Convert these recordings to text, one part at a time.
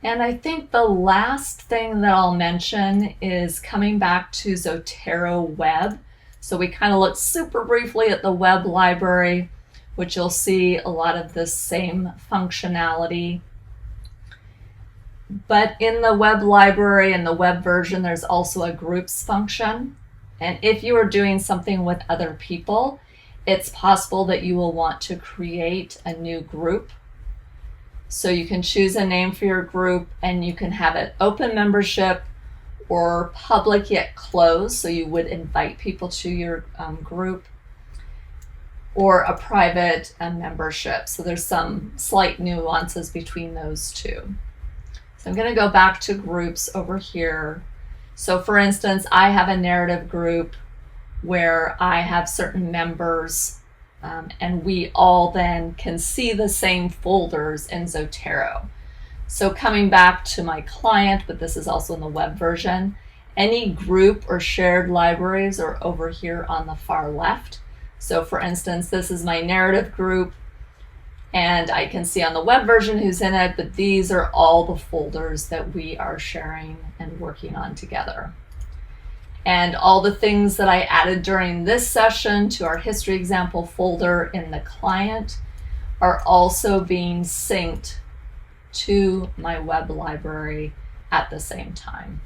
And I think the last thing that I'll mention is coming back to Zotero Web. So we kind of looked super briefly at the web library, which you'll see a lot of the same functionality. But in the web library and the web version, there's also a groups function. And if you are doing something with other people, it's possible that you will want to create a new group. So you can choose a name for your group and you can have it open membership or public yet closed. So you would invite people to your group, or a private membership. So there's some slight nuances between those two. So I'm going to go back to groups over here. So for instance, I have a narrative group where I have certain members and we all then can see the same folders in Zotero. So coming back to my client, but this is also in the web version, any group or shared libraries are over here on the far left. So for instance, this is my narrative group and I can see on the web version who's in it, but these are all the folders that we are sharing and working on together. And all the things that I added during this session to our history example folder in the client are also being synced to my web library at the same time.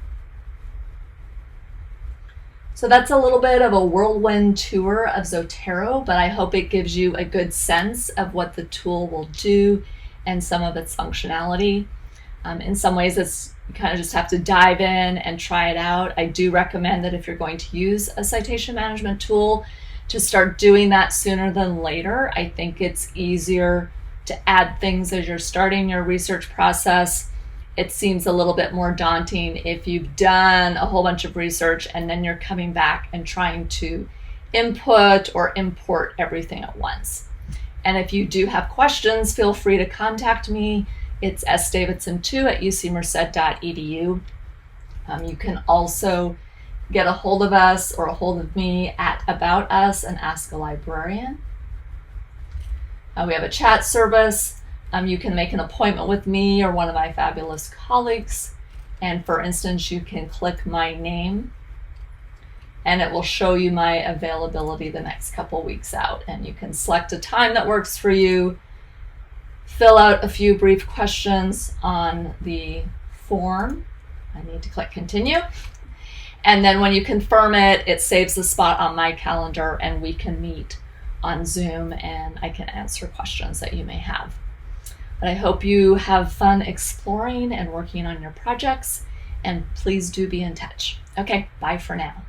So that's a little bit of a whirlwind tour of Zotero, but I hope it gives you a good sense of what the tool will do and some of its functionality. In some ways, you kind of just have to dive in and try it out. I do recommend that if you're going to use a citation management tool, to start doing that sooner than later. I think it's easier to add things as you're starting your research process. It seems a little bit more daunting if you've done a whole bunch of research and then you're coming back and trying to input or import everything at once. And if you do have questions, feel free to contact me. It's sdavidson2@ucmerced.edu. You can also get a hold of us or a hold of me at About Us and Ask a Librarian. We have a chat service. You can make an appointment with me or one of my fabulous colleagues. And for instance, you can click my name and it will show you my availability the next couple weeks out. And you can select a time that works for you, fill out a few brief questions on the form. I need to click continue. And then when you confirm it, it saves the spot on my calendar and we can meet on Zoom and I can answer questions that you may have. But I hope you have fun exploring and working on your projects, and please do be in touch. Okay, bye for now.